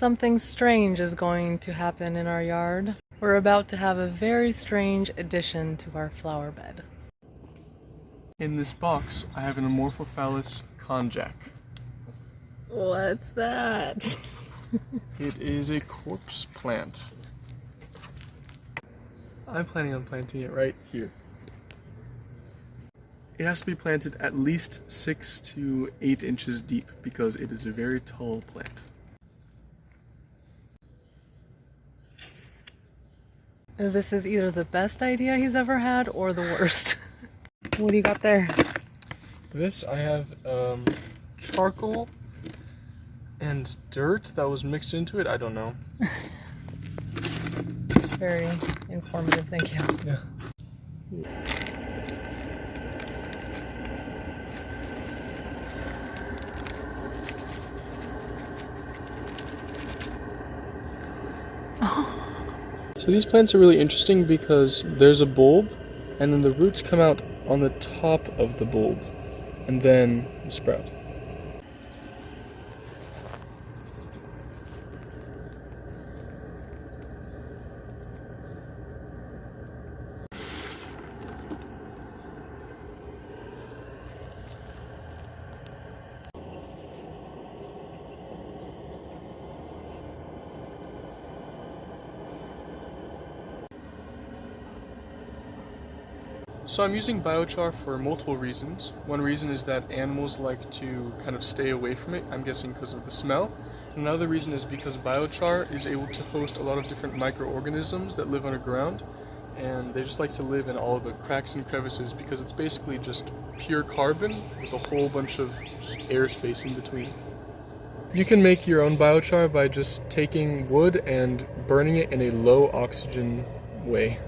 Something strange is going to happen in our yard. We're about to have a very strange addition to our flower bed. In this box, I have an Amorphophalus konjac. What's that? It is a corpse plant. I'm planning on planting it right here. It has to be planted at least 6 to 8 inches deep because it is a very tall plant. This is either the best idea he's ever had or the worst. What do you got there? This, I have charcoal and dirt that was mixed into it. I don't know. Very informative, thank you. Yeah. So these plants are really interesting because there's a bulb and then the roots come out on the top of the bulb and then the sprout. So I'm using biochar for multiple reasons. One reason is that animals like to kind of stay away from it, I'm guessing because of the smell. Another reason is because biochar is able to host a lot of different microorganisms that live underground, and they just like to live in all of the cracks and crevices because it's basically just pure carbon with a whole bunch of airspace in between. You can make your own biochar by just taking wood and burning it in a low oxygen way.